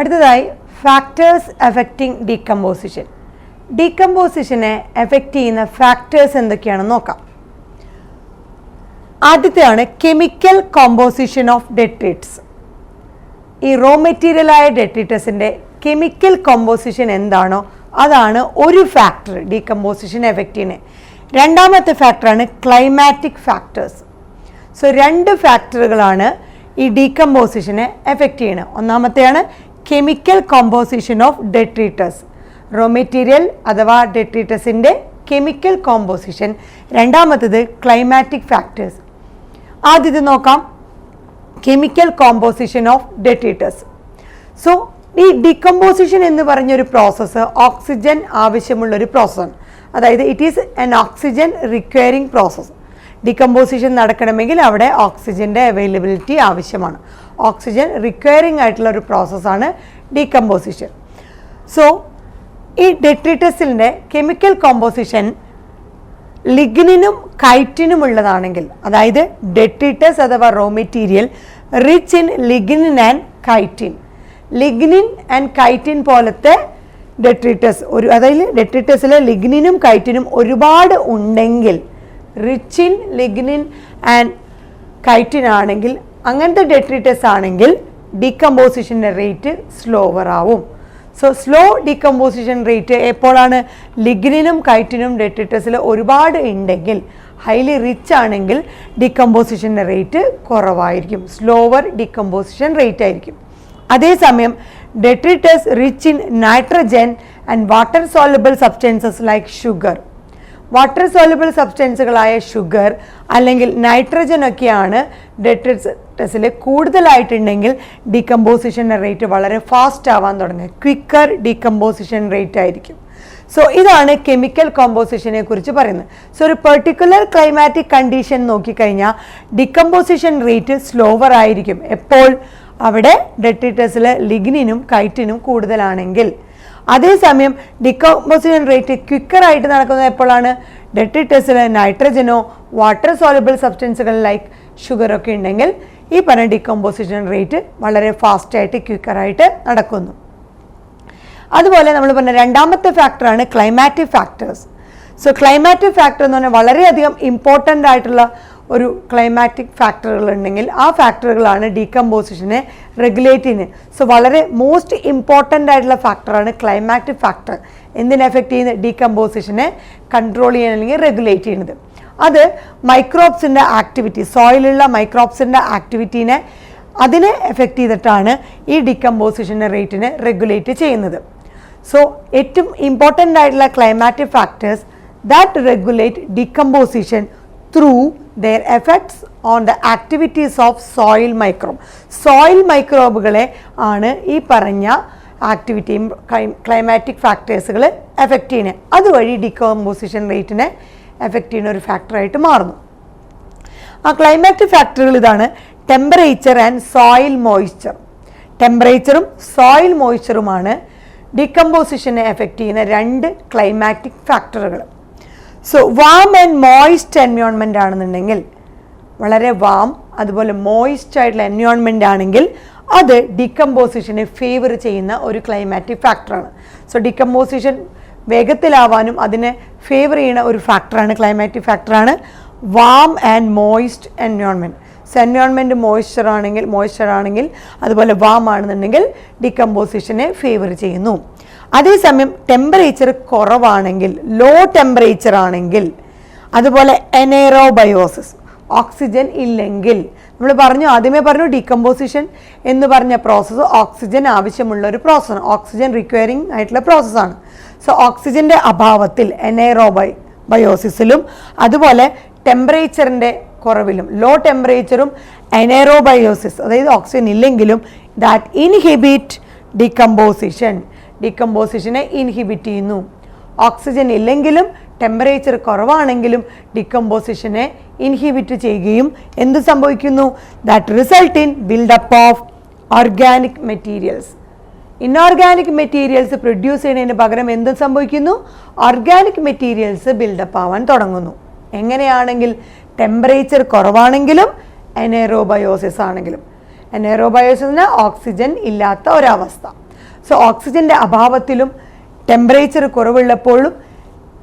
അടുത്തതായി factors affecting decomposition. ഡീകമ്പോസിഷനെ effect ചെയ്യുന്ന factors എന്തൊക്കെയാണെന്ന് നോക്കാം. ആദ്യത്തെയാണ് കെമിക്കൽ കോമ്പോസിഷൻ ഓഫ് ഡെട്രിറ്റ്സ്. ഈ റോ മെറ്റീരിയലായ ഡെട്രിറ്റസിൻ്റെ കെമിക്കൽ കോമ്പോസിഷൻ എന്താണോ അതാണ് ഒരു ഫാക്ടർ ഡീകമ്പോസിഷൻ എഫക്റ്റ് ചെയ്യുന്നത്. രണ്ടാമത്തെ ഫാക്ടറാണ് ക്ലൈമാറ്റിക് ഫാക്ടേഴ്സ്. സോ രണ്ട് ഫാക്ടറുകളാണ് ഈ ഡീകമ്പോസിഷനെ എഫക്റ്റ് ചെയ്യുന്നത്. ഒന്നാമത്തെയാണ് chemical composition of detritus, raw material അഥവാ ഡെട്രിറ്റസിൻ്റെ കെമിക്കൽ കോമ്പോസിഷൻ. രണ്ടാമത്തേത് ക്ലൈമാറ്റിക് ഫാക്ടേഴ്സ്. ആദ്യത്തെ നോക്കാം, chemical composition of detritus. So ഈ ഡീകമ്പോസിഷൻ എന്ന് പറഞ്ഞൊരു പ്രോസസ്സ് ഓക്സിജൻ ആവശ്യമുള്ളൊരു പ്രോസസ്സാണ്. അതായത് it is an oxygen requiring process. Decomposition നടക്കണമെങ്കിൽ അവിടെ ഓക്സിജൻ്റെ അവൈലബിലിറ്റി ആവശ്യമാണ്. ഓക്സിജൻ റിക്വയറിംഗ് ആയിട്ടുള്ള ഒരു പ്രോസസ്സാണ് ഡീകമ്പോസിഷൻ. സോ ഈ ഡെട്രിറ്റസിൻ്റെ കെമിക്കൽ കോമ്പോസിഷൻ ലിഗ്നിനും കൈറ്റിനും ഉള്ളതാണെങ്കിൽ, അതായത് ഡെട്രിറ്റസ് അഥവാ raw material rich in lignin and chitin, lignin and chitin പോലത്തെ ഡെട്രിറ്റസ് അതായത് ഡെട്രിറ്റസിലെ ലിഗ്നിനും കൈറ്റിനും ഒരുപാട് ഉണ്ടെങ്കിൽ, rich in lignin and chitin ആണെങ്കിൽ, അങ്ങനത്തെ ഡെട്രിറ്റസ് ആണെങ്കിൽ ഡീകമ്പോസിഷൻ്റെ റേറ്റ് സ്ലോവർ ആവും. സോ സ്ലോ ഡീകമ്പോസിഷൻ റേറ്റ് എപ്പോഴാണ്? ലിഗ്നിനും കൈറ്റിനും ഡെട്രിറ്റസിൽ ഒരുപാട് ഉണ്ടെങ്കിൽ, ഹൈലി റിച്ച് ആണെങ്കിൽ ഡീകമ്പോസിഷൻ്റെ റേറ്റ് കുറവായിരിക്കും, സ്ലോവർ ഡീകമ്പോസിഷൻ റേറ്റ് ആയിരിക്കും. അതേസമയം detritus rich in nitrogen and water soluble substances like sugar, water soluble സബ്സ്റ്റൻസുകളായ ഷുഗർ അല്ലെങ്കിൽ നൈട്രജൻ ഒക്കെയാണ് ഡെട്രിറ്റസിൽ കൂടുതലായിട്ടുണ്ടെങ്കിൽ ഡീകമ്പോസിഷൻ്റെ റേറ്റ് വളരെ ഫാസ്റ്റ് ആവാൻ തുടങ്ങുക, ക്വിക്കർ ഡീകമ്പോസിഷൻ റേറ്റ് ആയിരിക്കും. സോ ഇതാണ് കെമിക്കൽ കോമ്പോസിഷനെ കുറിച്ച് പറയുന്നത്. സോ ഒരു പെർട്ടിക്കുലർ ക്ലൈമാറ്റിക് കണ്ടീഷൻ നോക്കിക്കഴിഞ്ഞാൽ ഡീകമ്പോസിഷൻ റേറ്റ് സ്ലോവർ ആയിരിക്കും എപ്പോൾ? അവിടെ ഡെട്രിറ്റസിൽ ലിഗ്നിനും കൈറ്റിനും കൂടുതലാണെങ്കിൽ. അതേസമയം ഡീകമ്പോസിഷൻ റേറ്റ് ക്വിക്കറായിട്ട് നടക്കുന്നത് എപ്പോഴാണ്? ഡെട്രിറ്റസിൽ നൈട്രജനോ വാട്ടർ സോലബിൾ സബ്സ്റ്റൻസുകൾ ലൈക്ക് ഷുഗറൊക്കെ ഉണ്ടെങ്കിൽ ഈ പറഞ്ഞ ഡീകമ്പോസിഷൻ റേറ്റ് വളരെ ഫാസ്റ്റായിട്ട് ക്വിക്കറായിട്ട് നടക്കുന്നു. അതുപോലെ നമ്മൾ പറഞ്ഞ രണ്ടാമത്തെ ഫാക്ടറാണ് climatic factors. So climatic factor എന്ന് പറഞ്ഞാൽ വളരെയധികം ഇമ്പോർട്ടൻ്റ് ആയിട്ടുള്ള ഒരു ക്ലൈമാറ്റിക് ഫാക്ടറുകൾ ഉണ്ടെങ്കിൽ ആ ഫാക്ടറുകളാണ് ഡീകമ്പോസിഷനെ റെഗുലേറ്റ് ചെയ്യുന്നത്. സോ വളരെ മോസ്റ്റ് ഇമ്പോർട്ടൻ്റ് ആയിട്ടുള്ള ഫാക്ടറാണ് ക്ലൈമാറ്റിക് ഫാക്ടർ. എന്തിനെ എഫക്റ്റ് ചെയ്യുന്നത്? ഡീകമ്പോസിഷനെ കൺട്രോൾ ചെയ്യാൻ അല്ലെങ്കിൽ റെഗുലേറ്റ് ചെയ്യുന്നത്. അത് മൈക്രോബ്സിൻ്റെ ആക്ടിവിറ്റി, സോയിലുള്ള മൈക്രോബ്സിൻ്റെ ആക്ടിവിറ്റീനെ അതിനെ എഫക്റ്റ് ചെയ്തിട്ടാണ് ഈ ഡീകമ്പോസിഷൻ്റെ റേറ്റിനെ റെഗുലേറ്റ് ചെയ്യുന്നത്. സോ ഏറ്റവും ഇമ്പോർട്ടൻ്റ് ആയിട്ടുള്ള climatic factors that regulate decomposition through their effects on the activities of soil microbe. Soil മൈക്രോബുകളെ ആണ് ഈ പറഞ്ഞ ആക്ടിവിറ്റിയും ക്ലൈമാറ്റിക് ഫാക്ടേഴ്സുകൾ എഫക്റ്റ് ചെയ്യുന്നത്. അതുവഴി ഡീകമ്പോസിഷൻ റേറ്റിനെ എഫക്റ്റ് ചെയ്യുന്ന ഒരു ഫാക്ടറായിട്ട് മാറുന്നു. ആ ക്ലൈമാറ്റിക് ഫാക്ടറുകൾ ഇതാണ്: ടെമ്പറേച്ചർ ആൻഡ് സോയിൽ മോയ്സ്ചർ. ടെമ്പറേച്ചറും സോയിൽ മോയ്സ്ചറുമാണ് ഡീകമ്പോസിഷനെ എഫക്റ്റ് ചെയ്യുന്ന രണ്ട് ക്ലൈമാറ്റിക് ഫാക്ടറുകൾ. So warm and moist environment ആണെന്നുണ്ടെങ്കിൽ, വളരെ വാം അതുപോലെ മോയിസ്റ്റ് ആയിട്ടുള്ള എൻവയോൺമെൻ്റ് ആണെങ്കിൽ അത് ഡീകമ്പോസിഷനെ ഫേവർ ചെയ്യുന്ന ഒരു ക്ലൈമാറ്റിക് ഫാക്ടറാണ്. സോ ഡീകമ്പോസിഷൻ വേഗത്തിലാവാനും അതിനെ ഫേവർ ചെയ്യുന്ന ഒരു ഫാക്ടറാണ്, ക്ലൈമാറ്റിക് ഫാക്ടറാണ് warm and moist environment. So environment moisture ആണെങ്കിൽ അതുപോലെ വാം ആണെന്നുണ്ടെങ്കിൽ ഡീകമ്പോസിഷനെ ഫേവർ ചെയ്യുന്നു. അതേസമയം ടെമ്പറേച്ചർ കുറവാണെങ്കിൽ, ലോ ടെമ്പറേച്ചർ ആണെങ്കിൽ, അതുപോലെ എനേറോബയോസിസ്, ഓക്സിജൻ ഇല്ലെങ്കിൽ, നമ്മൾ ആദ്യമേ പറഞ്ഞു ഡീകമ്പോസിഷൻ എന്ന് പറഞ്ഞ പ്രോസസ്സ് ഓക്സിജൻ ആവശ്യമുള്ള ഒരു പ്രോസസ്സാണ്, ഓക്സിജൻ റിക്വയറിംഗ് ആയിട്ടുള്ള പ്രോസസ്സാണ്. സോ ഓക്സിജൻ്റെ അഭാവത്തിൽ എനേറോബയോസിസിലും അതുപോലെ ടെമ്പറേച്ചറിൻ്റെ കുറവിലും, ലോ ടെമ്പറേച്ചറും എനേറോബയോസിസ് അതായത് ഓക്സിജൻ ഇല്ലെങ്കിലും ദാറ്റ് ഇൻഹിബിറ്റ് ഡീകമ്പോസിഷനെ ഇൻഹിബിറ്റ് ചെയ്യുന്നു. ഓക്സിജൻ ഇല്ലെങ്കിലും ടെമ്പറേച്ചർ കുറവാണെങ്കിലും ഡീകമ്പോസിഷനെ ഇൻഹിബിറ്റ് ചെയ്യുകയും എന്ത് സംഭവിക്കുന്നു? That result in buildup of organic materials. Inorganic materials produce ചെയ്യുന്നതിന് പകരം എന്ത് സംഭവിക്കുന്നു? ഓർഗാനിക് മെറ്റീരിയൽസ് ബിൽഡപ്പ് ആവാൻ തുടങ്ങുന്നു. എങ്ങനെയാണെങ്കിൽ? ടെമ്പറേച്ചർ കുറവാണെങ്കിലും എനേറോബയോസിസ് ആണെങ്കിലും. എനേറോബയോസിന് ഓക്സിജൻ ഇല്ലാത്ത ഒരവസ്ഥ. സോ ഓക്സിജൻ്റെ അഭാവത്തിലും ടെമ്പറേച്ചർ കുറവുള്ളപ്പോഴും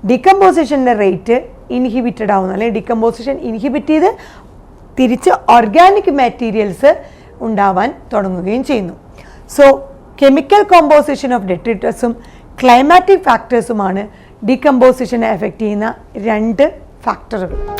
ഡിക്കമ്പോസിഷൻ്റെ റേറ്റ് ഇൻഹിബിറ്റഡ് ആവുന്നു, അല്ലെങ്കിൽ ഡിക്കമ്പോസിഷൻ ഇൻഹിബിറ്റ് ചെയ്ത് തിരിച്ച് ഓർഗാനിക് മെറ്റീരിയൽസ് ഉണ്ടാവാൻ തുടങ്ങുകയും ചെയ്യുന്നു. സോ കെമിക്കൽ കോമ്പോസിഷൻ ഓഫ് ഡെട്രിറ്റസും ക്ലൈമാറ്റിക് ഫാക്ടേഴ്സുമാണ് ഡീകമ്പോസിഷനെ എഫക്റ്റ് ചെയ്യുന്ന 2 ഫാക്ടറുകൾ.